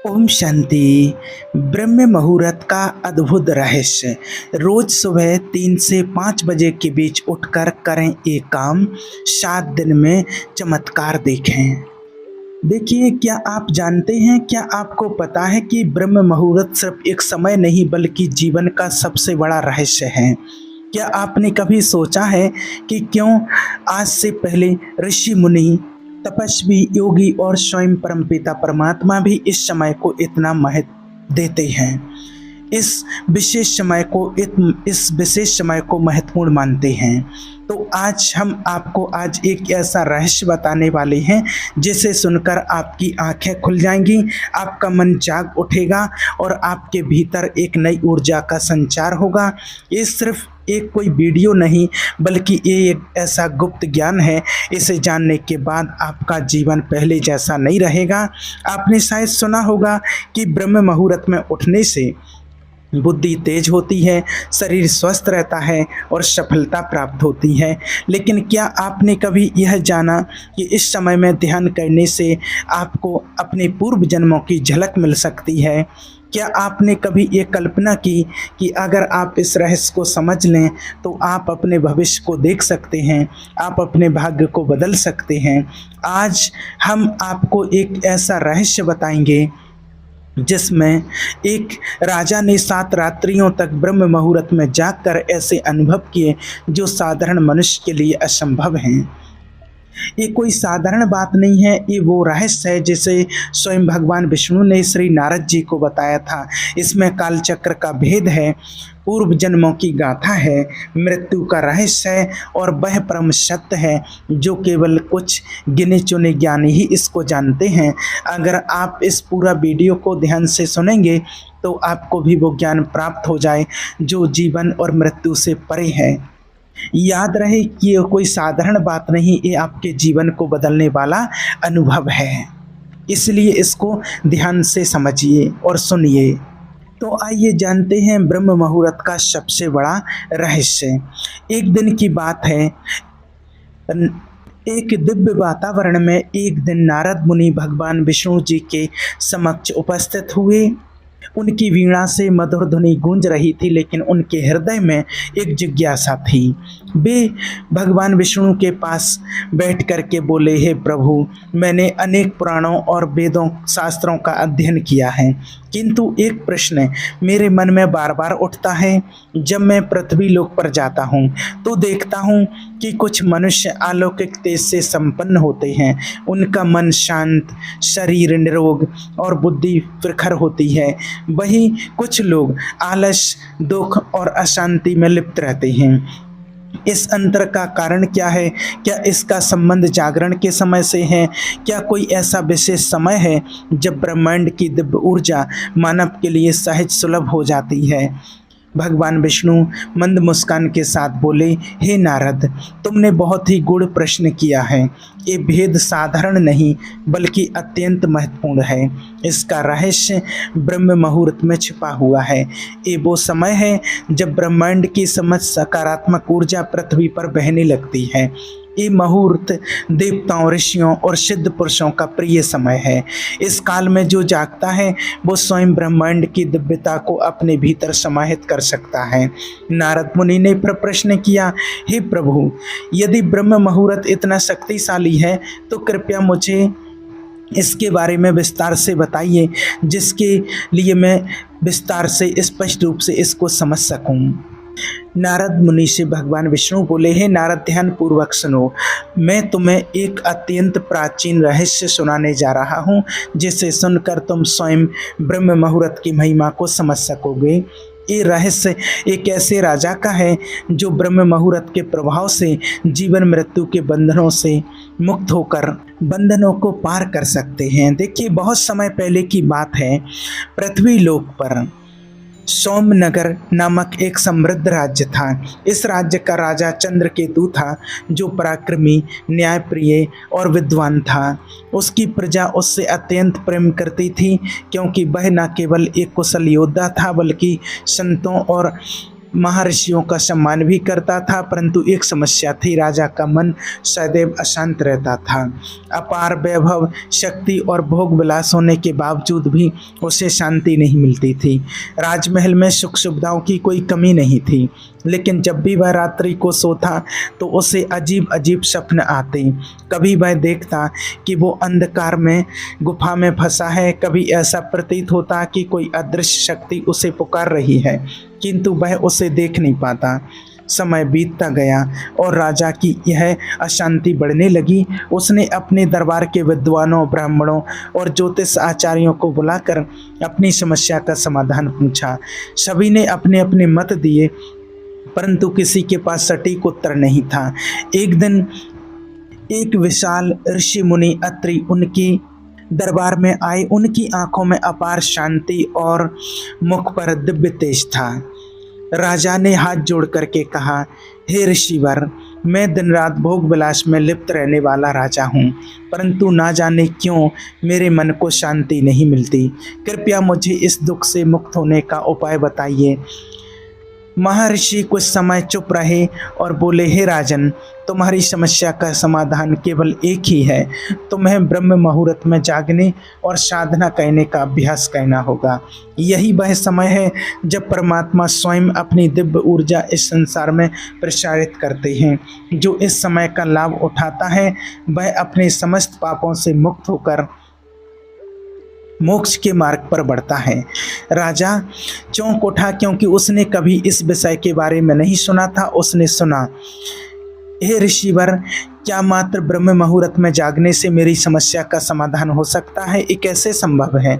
ओम शांति। ब्रह्म मुहूर्त का अद्भुत रहस्य। रोज सुबह 3 से 5 बजे के बीच उठकर करें ये काम, 7 दिन में चमत्कार देखें। देखिए, क्या आप जानते हैं, क्या आपको पता है कि ब्रह्म मुहूर्त सिर्फ एक समय नहीं बल्कि जीवन का सबसे बड़ा रहस्य है। क्या आपने कभी सोचा है कि क्यों आज से पहले ऋषि मुनि, तपस्वी, योगी और स्वयं परमपिता परमात्मा भी इस समय को इतना महत्व देते हैं, इस विशेष समय को महत्वपूर्ण मानते हैं। तो आज हम आपको एक ऐसा रहस्य बताने वाले हैं जिसे सुनकर आपकी आंखें खुल जाएंगी, आपका मन जाग उठेगा और आपके भीतर एक नई ऊर्जा का संचार होगा। ये सिर्फ एक कोई वीडियो नहीं बल्कि ये एक ऐसा गुप्त ज्ञान है। इसे जानने के बाद आपका जीवन पहले जैसा नहीं रहेगा। आपने शायद सुना होगा कि ब्रह्म मुहूर्त में उठने से बुद्धि तेज होती है, शरीर स्वस्थ रहता है और सफलता प्राप्त होती है। लेकिन क्या आपने कभी यह जाना कि इस समय में ध्यान करने से आपको अपने पूर्व जन्मों की झलक मिल सकती है? क्या आपने कभी ये कल्पना की कि अगर आप इस रहस्य को समझ लें तो आप अपने भविष्य को देख सकते हैं, आप अपने भाग्य को बदल सकते हैं। आज हम आपको एक ऐसा रहस्य बताएंगे जिसमें एक राजा ने 7 रात्रियों तक ब्रह्म मुहूर्त में जागकर ऐसे अनुभव किए जो साधारण मनुष्य के लिए असंभव हैं। ये कोई साधारण बात नहीं है, ये वो रहस्य है जिसे स्वयं भगवान विष्णु ने श्री नारद जी को बताया था। इसमें कालचक्र का भेद है, पूर्व जन्मों की गाथा है, मृत्यु का रहस्य है और वह परम सत्य है जो केवल कुछ गिने चुने ज्ञानी ही इसको जानते हैं। अगर आप इस पूरा वीडियो को ध्यान से सुनेंगे तो आपको भी वो ज्ञान प्राप्त हो जाए जो जीवन और मृत्यु से परे है। याद रहे कि ये कोई साधारण बात नहीं, ये आपके जीवन को बदलने वाला अनुभव है। इसलिए इसको ध्यान से समझिए और सुनिए। तो आइए जानते हैं ब्रह्म मुहूर्त का सबसे बड़ा रहस्य। एक दिन की बात है, एक दिव्य वातावरण में एक दिन नारद मुनि भगवान विष्णु जी के समक्ष उपस्थित हुए। उनकी वीणा से मधुर ध्वनि गूंज रही थी, लेकिन उनके हृदय में एक जिज्ञासा थी। वे भगवान विष्णु के पास बैठ कर के बोले, हे प्रभु, मैंने अनेक पुराणों और वेदों शास्त्रों का अध्ययन किया है, किंतु एक प्रश्न मेरे मन में बार बार उठता है। जब मैं पृथ्वी लोक पर जाता हूँ तो देखता हूँ कि कुछ मनुष्य अलौकिक तेज से संपन्न होते हैं, उनका मन शांत, शरीर निरोग और बुद्धि प्रखर होती है। वहीं कुछ लोग आलस, दुख और अशांति में लिप्त रहते हैं। इस अंतर का कारण क्या है? क्या इसका संबंध जागरण के समय से है? क्या कोई ऐसा विशेष समय है जब ब्रह्मांड की दिव्य ऊर्जा मानव के लिए सहज सुलभ हो जाती है? भगवान विष्णु मंद मुस्कान के साथ बोले, हे नारद, तुमने बहुत ही गूढ़ प्रश्न किया है। ये भेद साधारण नहीं बल्कि अत्यंत महत्वपूर्ण है। इसका रहस्य ब्रह्म मुहूर्त में छिपा हुआ है। ये वो समय है जब ब्रह्मांड की समस्त सकारात्मक ऊर्जा पृथ्वी पर बहने लगती है। ये मुहूर्त देवताओं, ऋषियों और सिद्ध पुरुषों का प्रिय समय है। इस काल में जो जागता है वो स्वयं ब्रह्मांड की दिव्यता को अपने भीतर समाहित कर सकता है। नारद मुनि ने फिर प्रश्न किया, हे प्रभु, यदि ब्रह्म मुहूर्त इतना शक्तिशाली है तो कृपया मुझे इसके बारे में विस्तार से बताइए, जिसके लिए मैं विस्तार से स्पष्ट रूप से इसको समझ सकूं। नारद मुनि से भगवान विष्णु बोले, हे नारद, ध्यान पूर्वक सुनो। मैं तुम्हें एक अत्यंत प्राचीन रहस्य सुनाने जा रहा हूँ, जिसे सुनकर तुम स्वयं ब्रह्म मुहूर्त की महिमा को समझ सकोगे। ये रहस्य एक ऐसे राजा का है जो ब्रह्म मुहूर्त के प्रभाव से जीवन मृत्यु के बंधनों से मुक्त होकर बंधनों को पार कर सकते हैं। देखिए, बहुत समय पहले की बात है, पृथ्वी लोक पर सोमनगर नामक एक समृद्ध राज्य था। इस राज्य का राजा चंद्रकेतु था, जो पराक्रमी, न्यायप्रिय और विद्वान था। उसकी प्रजा उससे अत्यंत प्रेम करती थी, क्योंकि वह न केवल एक कुशल योद्धा था बल्कि संतों और महर्षियों का सम्मान भी करता था, परंतु एक समस्या थी, राजा का मन सदैव अशांत रहता था। अपार वैभव, शक्ति और भोग विलास होने के बावजूद भी उसे शांति नहीं मिलती थी। राजमहल में सुख सुविधाओं की कोई कमी नहीं थी, लेकिन जब भी वह रात्रि को सोता तो उसे अजीब अजीब सपने आते। कभी वह देखता कि वो अंधकार में गुफा में फंसा है, कभी ऐसा प्रतीत होता कि कोई अदृश्य शक्ति उसे पुकार रही है, किंतु वह उसे देख नहीं पाता। समय बीतता गया और राजा की यह अशांति बढ़ने लगी। उसने अपने दरबार के विद्वानों, ब्राह्मणों और ज्योतिष आचार्यों को बुलाकर अपनी समस्या का समाधान पूछा। सभी ने अपने अपने मत दिए, परंतु किसी के पास सटीक उत्तर नहीं था। एक दिन एक विशाल ऋषि मुनि अत्रि उनकी दरबार में आए। उनकी आंखों में अपार शांति और मुख पर दिव्य तेज था। राजा ने हाथ जोड़ करके कहा, हे ऋषिवर, मैं दिन रात भोग विलास में लिप्त रहने वाला राजा हूँ, परंतु ना जाने क्यों मेरे मन को शांति नहीं मिलती। कृपया मुझे इस दुख से मुक्त होने का उपाय बताइए। महर्षि कुछ समय चुप रहे और बोले, हे राजन, तुम्हारी समस्या का समाधान केवल एक ही है। तुम्हें ब्रह्म मुहूर्त में जागने और साधना करने का अभ्यास करना होगा। यही वह समय है जब परमात्मा स्वयं अपनी दिव्य ऊर्जा इस संसार में प्रसारित करते हैं। जो इस समय का लाभ उठाता है वह अपने समस्त पापों से मुक्त होकर मोक्ष के मार्ग पर बढ़ता है। राजा चौंक उठा, क्योंकि उसने कभी इस विषय के बारे में नहीं सुना था। उसने सुना, हे ऋषिवर, क्या मात्र ब्रह्म मुहूर्त में जागने से मेरी समस्या का समाधान हो सकता है? ये कैसे संभव है?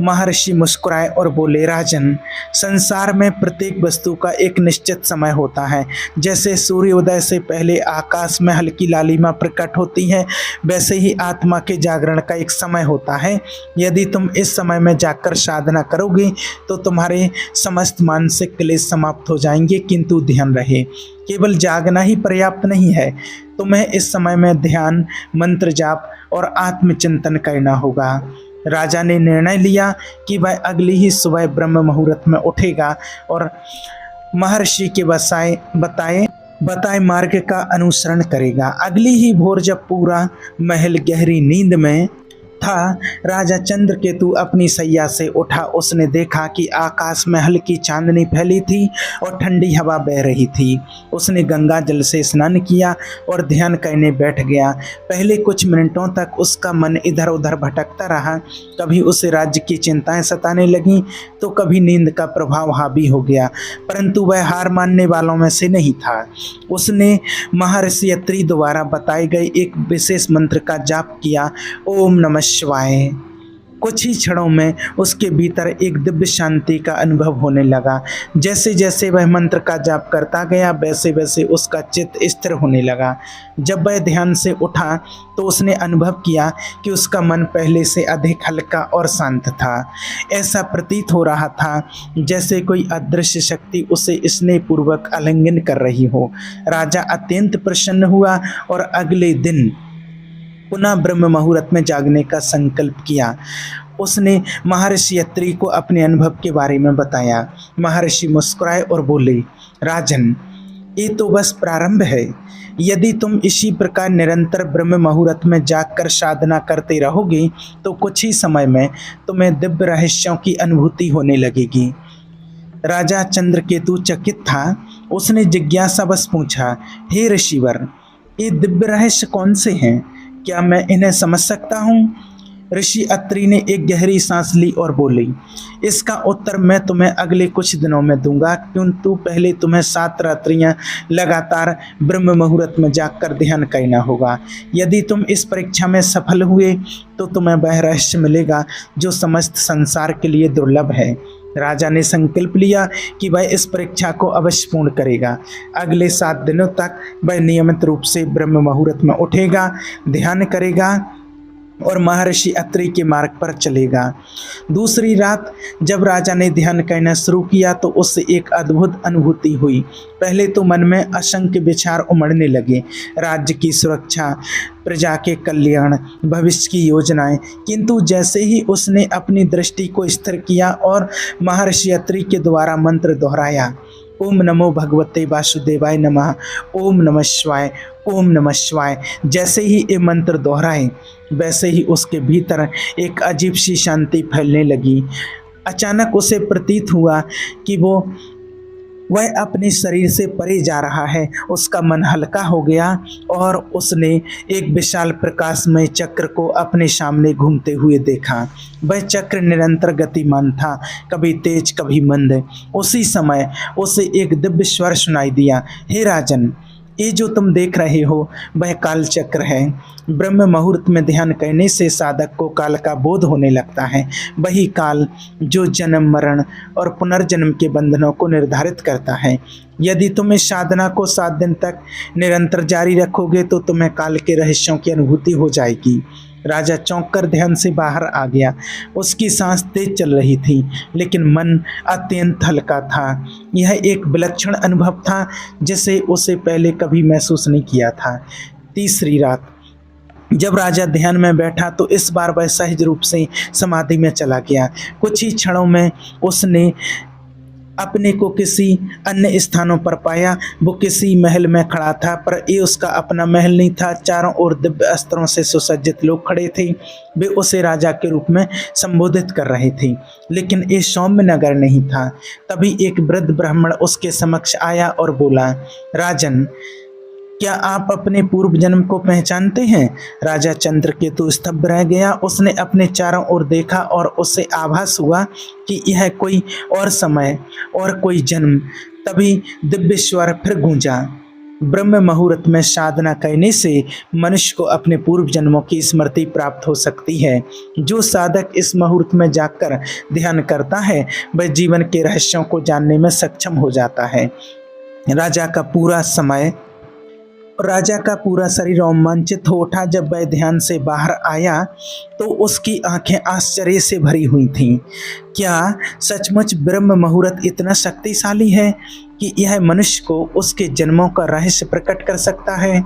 महर्षि मुस्कुराए और बोले, राजन, संसार में प्रत्येक वस्तु का एक निश्चित समय होता है। जैसे सूर्योदय से पहले आकाश में हल्की लालिमा प्रकट होती है, वैसे ही आत्मा के जागरण का एक समय होता है। यदि तुम इस समय में जाकर साधना करोगे तो तुम्हारे समस्त मानसिक क्लेश समाप्त हो जाएंगे। किंतु ध्यान रहे, केवल जागना ही पर्याप्त नहीं है। तुम्हें इस समय में ध्यान, मंत्र जाप और आत्मचिंतन करना होगा। राजा ने निर्णय लिया कि वह अगली ही सुबह ब्रह्म मुहूर्त में उठेगा और महर्षि के बताए मार्ग का अनुसरण करेगा। अगली ही भोर जब पूरा महल गहरी नींद में था, राजा चंद्रकेतु अपनी सैया से उठा। उसने देखा कि आकाश में हल्की चांदनी फैली थी और ठंडी हवा बह रही थी। उसने गंगा जल से स्नान किया और ध्यान करने बैठ गया। पहले कुछ मिनटों तक उसका मन इधर उधर भटकता रहा। कभी उसे राज्य की चिंताएं सताने लगीं तो कभी नींद का प्रभाव हावी हो गया, परंतु वह हार मानने वालों में से नहीं था। उसने महर्षि अत्रि द्वारा बताए गए एक विशेष मंत्र का जाप किया, ओम नमः शिवाय। कुछ ही क्षणों में उसके भीतर एक दिव्य शांति का अनुभव होने लगा। जैसे जैसे वह मंत्र का जाप करता गया, वैसे वैसे उसका चित्त स्थिर होने लगा। जब वह ध्यान से उठा तो उसने अनुभव किया कि उसका मन पहले से अधिक हल्का और शांत था। ऐसा प्रतीत हो रहा था जैसे कोई अदृश्य शक्ति उसे स्नेहपूर्वक आलिंगन कर रही हो। राजा अत्यंत प्रसन्न हुआ और अगले दिन पुनः ब्रह्म मुहूर्त में जागने का संकल्प किया। उसने महर्षि अत्रि को अपने अनुभव के बारे में बताया। महर्षि मुस्कुराए और बोले, राजन, ये तो बस प्रारंभ है। यदि तुम इसी प्रकार निरंतर ब्रह्म मुहूर्त में जागकर साधना करते रहोगे तो कुछ ही समय में तुम्हें दिव्य रहस्यों की अनुभूति होने लगेगी। राजा चंद्रकेतु चकित था। उसने जिज्ञासावश पूछा, हे ऋषिवर, ये दिव्य रहस्य कौन से हैं? क्या मैं इन्हें समझ सकता हूँ? ऋषि अत्रि ने एक गहरी सांस ली और बोली, इसका उत्तर मैं तुम्हें अगले कुछ दिनों में दूंगा, किंतु पहले तुम्हें 7 रात्रियां लगातार ब्रह्म मुहूर्त में जाकर ध्यान करना होगा। यदि तुम इस परीक्षा में सफल हुए तो तुम्हें वह रहस्य मिलेगा जो समस्त संसार के लिए दुर्लभ है। राजा ने संकल्प लिया कि वह इस परीक्षा को अवश्य पूर्ण करेगा। अगले 7 दिनों तक वह नियमित रूप से ब्रह्म मुहूर्त में उठेगा, ध्यान करेगा और महर्षि अत्रि के मार्ग पर चलेगा। दूसरी रात जब राजा ने ध्यान करना शुरू किया तो उससे एक अद्भुत अनुभूति हुई। पहले तो मन में असंख्य विचार उमड़ने लगे, राज्य की सुरक्षा, प्रजा के कल्याण, भविष्य की योजनाएं। किंतु जैसे ही उसने अपनी दृष्टि को स्थिर किया और महर्षि अत्रि के द्वारा मंत्र दोहराया, ओम नमो भगवते वासुदेवाय नमः, ओम नमः शिवाय, ओम नमः शिवाय। जैसे ही ये मंत्र दोहराए वैसे ही उसके भीतर एक अजीब सी शांति फैलने लगी। अचानक उसे प्रतीत हुआ कि वह अपने शरीर से परे जा रहा है। उसका मन हल्का हो गया और उसने एक विशाल प्रकाशमय चक्र को अपने सामने घूमते हुए देखा। वह चक्र निरंतर गतिमान था, कभी तेज कभी मंद। उसी समय उसे एक दिव्य स्वर सुनाई दिया, हे राजन, ये जो तुम देख रहे हो वह काल चक्र है। ब्रह्म मुहूर्त में ध्यान करने से साधक को काल का बोध होने लगता है। वही काल जो जन्म मरण और पुनर्जन्म के बंधनों को निर्धारित करता है। यदि तुम इस साधना को 7 दिन तक निरंतर जारी रखोगे तो तुम्हें काल के रहस्यों की अनुभूति हो जाएगी। राजा चौंक कर ध्यान से बाहर आ गया। उसकी सांस तेज चल रही थी लेकिन मन अत्यंत हल्का था। यह एक विलक्षण अनुभव था जिसे उसे पहले कभी महसूस नहीं किया था। तीसरी रात जब राजा ध्यान में बैठा तो इस बार वह सहज रूप से समाधि में चला गया। कुछ ही क्षणों में उसने अपने को किसी अन्य स्थानों पर पाया। वो किसी महल में खड़ा था, पर ये उसका अपना महल नहीं था। चारों ओर दिव्य अस्त्रों से सुसज्जित लोग खड़े थे। वे उसे राजा के रूप में संबोधित कर रहे थे, लेकिन ये सौम्य नगर नहीं था। तभी एक वृद्ध ब्राह्मण उसके समक्ष आया और बोला, राजन, क्या आप अपने पूर्व जन्म को पहचानते हैं? राजा चंद्रकेतु स्तब्ध रह गया। उसने अपने चारों ओर देखा और उसे आभास हुआ कि यह कोई और समय और कोई जन्म। तभी दिव्य स्वर फिर गूंजा, ब्रह्म मुहूर्त में साधना करने से मनुष्य को अपने पूर्व जन्मों की स्मृति प्राप्त हो सकती है। जो साधक इस मुहूर्त में जाकर ध्यान करता है वह जीवन के रहस्यों को जानने में सक्षम हो जाता है। राजा का पूरा शरीर रोमांचित हो उठा। जब वह ध्यान से बाहर आया तो उसकी आंखें आश्चर्य से भरी हुई थीं। क्या सचमुच ब्रह्म मुहूर्त इतना शक्तिशाली है कि यह मनुष्य को उसके जन्मों का रहस्य प्रकट कर सकता है?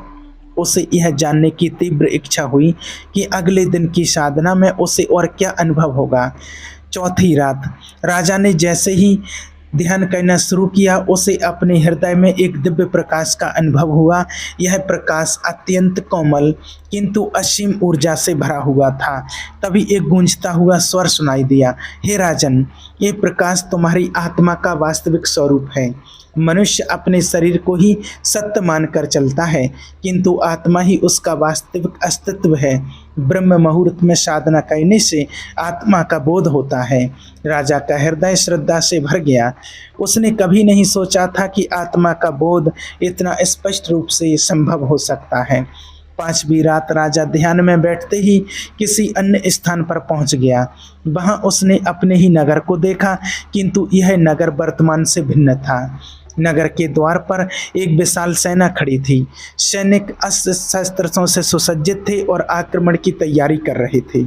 उसे यह जानने की तीव्र इच्छा हुई कि अगले दिन की साधना में उसे और क्या अनुभव होगा। चौथी रात राजा ने जैसे ही ध्यान करना शुरू किया उसे अपने हृदय में एक दिव्य प्रकाश का अनुभव हुआ। यह प्रकाश अत्यंत कोमल किंतु असीम ऊर्जा से भरा हुआ था। तभी एक गूंजता हुआ स्वर सुनाई दिया, हे राजन, ये प्रकाश तुम्हारी आत्मा का वास्तविक स्वरूप है। मनुष्य अपने शरीर को ही सत्य मानकर चलता है किंतु आत्मा ही उसका वास्तविक अस्तित्व है। ब्रह्म मुहूर्त में साधना करने से आत्मा का बोध होता है। राजा का हृदय श्रद्धा से भर गया। उसने कभी नहीं सोचा था कि आत्मा का बोध इतना स्पष्ट रूप से संभव हो सकता है। 5वीं रात राजा ध्यान में बैठते ही किसी अन्य स्थान पर पहुंच गया। वहां उसने अपने ही नगर को देखा किंतु यह नगर वर्तमान से भिन्न था। नगर के द्वार पर एक विशाल सेना खड़ी थी। सैनिक अस्त्र शस्त्रों से सुसज्जित थे और आक्रमण की तैयारी कर रहे थे।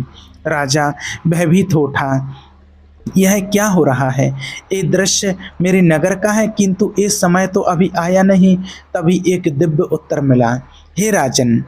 राजा भयभीत हो उठा, यह क्या हो रहा है? ये दृश्य मेरे नगर का है किंतु इस समय तो अभी आया नहीं। तभी एक दिव्य उत्तर मिला, हे राजन,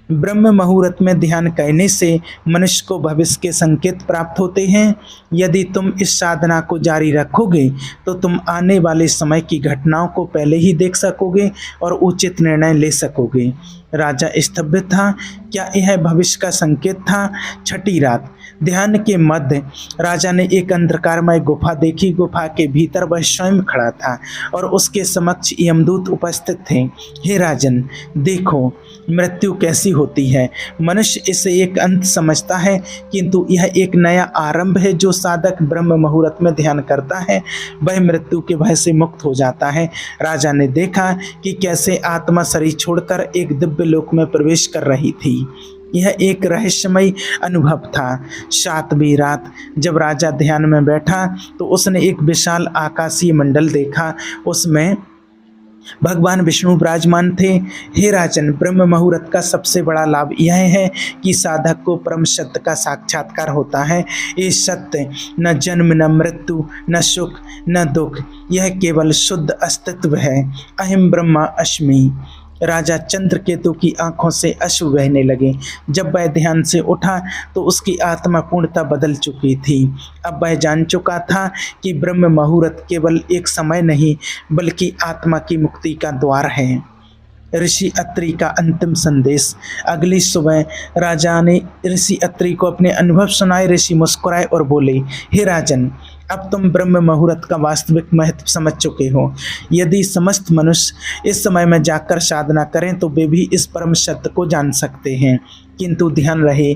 ब्रह्म मुहूर्त में ध्यान करने से मनुष्य को भविष्य के संकेत प्राप्त होते हैं। यदि तुम इस साधना को जारी रखोगे तो तुम आने वाले समय की घटनाओं को पहले ही देख सकोगे और उचित निर्णय ले सकोगे। राजा स्तब्ध था। क्या यह भविष्य का संकेत था? 6ठी रात ध्यान के मध्य राजा ने एक अंधकारमय गुफा देखी। गुफा के भीतर वह स्वयं खड़ा था और उसके समक्ष यमदूत उपस्थित थे। हे राजन, देखो मृत्यु कैसी होती है। मनुष्य इसे एक अंत समझता है किंतु यह एक नया आरंभ है। जो साधक ब्रह्म मुहूर्त में ध्यान करता है वह मृत्यु के भय से मुक्त हो जाता है। राजा ने देखा कि कैसे आत्मा शरीर छोड़कर एक दिव्य लोक में प्रवेश कर रही थी। यह एक रहस्यमय अनुभव था। 7वीं रात जब राजा ध्यान में बैठा तो उसने एक विशाल आकाशीय मंडल देखा। उसमें भगवान विष्णु विराजमान थे। हे राजन, ब्रह्म मुहूर्त का सबसे बड़ा लाभ यह है कि साधक को परम सत्य का साक्षात्कार होता है। ये सत्य न जन्म, न मृत्यु, न सुख, न दुख, यह केवल शुद्ध अस्तित्व है। अहम ब्रह्मा अस्मि। राजा चंद्रकेतु की आंखों से अश्रु बहने लगे। जब वह ध्यान से उठा तो उसकी आत्मा पूर्णतः बदल चुकी थी। अब वह जान चुका था कि ब्रह्म मुहूर्त केवल एक समय नहीं बल्कि आत्मा की मुक्ति का द्वार है। ऋषि अत्रि का अंतिम संदेश। अगली सुबह राजा ने ऋषि अत्रि को अपने अनुभव सुनाए। ऋषि मुस्कुराए और बोले, हे राजन, अब तुम ब्रह्म मुहूर्त का वास्तविक महत्व समझ चुके हो। यदि समस्त मनुष्य इस समय में जाकर साधना करें तो वे भी इस परम सत्य को जान सकते हैं। किंतु ध्यान रहे,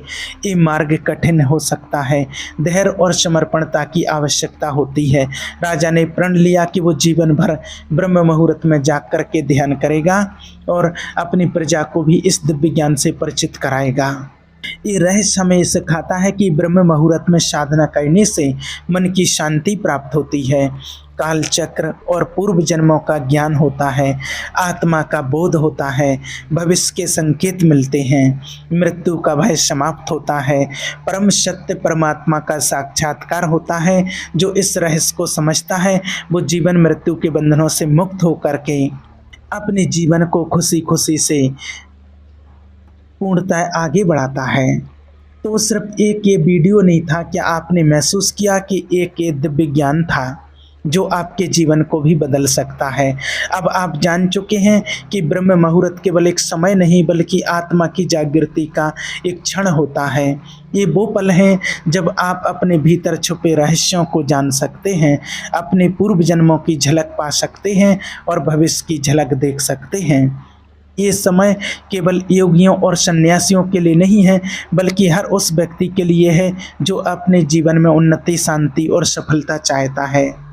ये मार्ग कठिन हो सकता है। धैर्य और समर्पणता की आवश्यकता होती है। राजा ने प्रण लिया कि वो जीवन भर ब्रह्म मुहूर्त में जाग कर के ध्यान करेगा और अपनी प्रजा को भी इस दिव्य ज्ञान से परिचित कराएगा। ये रहस्य हमें सिखाता है कि ब्रह्म मुहूर्त में साधना करने से मन की शांति प्राप्त होती है, काल चक्र और पूर्व जन्मों का ज्ञान होता है, आत्मा का बोध होता है, भविष्य के संकेत मिलते हैं, मृत्यु का भय समाप्त होता है, परम सत्य परमात्मा का साक्षात्कार होता है। जो इस रहस्य को समझता है वो जीवन मृत्यु के बंधनों से मुक्त होकर के अपने जीवन को खुशी खुशी से पूर्णतः आगे बढ़ाता है। तो सिर्फ एक ये वीडियो नहीं था, क्या आपने महसूस किया कि एक ये दिव्य ज्ञान था जो आपके जीवन को भी बदल सकता है। अब आप जान चुके हैं कि ब्रह्म मुहूर्त केवल एक समय नहीं बल्कि आत्मा की जागृति का एक क्षण होता है। ये वो पल हैं जब आप अपने भीतर छुपे रहस्यों को जान सकते हैं, अपने पूर्व जन्मों की झलक पा सकते हैं और भविष्य की झलक देख सकते हैं। ये समय केवल योगियों और सन्यासियों के लिए नहीं है बल्कि हर उस व्यक्ति के लिए है जो अपने जीवन में उन्नति, शांति और सफलता चाहता है।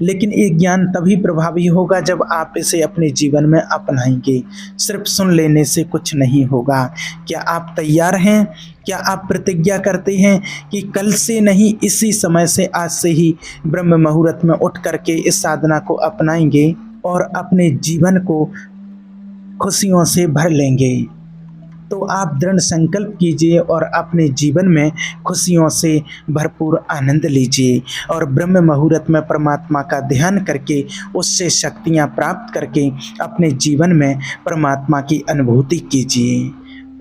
लेकिन ये ज्ञान तभी प्रभावी होगा जब आप इसे अपने जीवन में अपनाएंगे। सिर्फ सुन लेने से कुछ नहीं होगा। क्या आप तैयार हैं? क्या आप प्रतिज्ञा करते हैं कि कल से नहीं, इसी समय से, आज से ही ब्रह्म मुहूर्त में उठ करके इस साधना को अपनाएंगे और अपने जीवन को खुशियों से भर लेंगे? तो आप दृढ़ संकल्प कीजिए और अपने जीवन में खुशियों से भरपूर आनंद लीजिए और ब्रह्म मुहूर्त में परमात्मा का ध्यान करके उससे शक्तियाँ प्राप्त करके अपने जीवन में परमात्मा की अनुभूति कीजिए।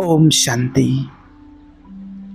ओम शांति।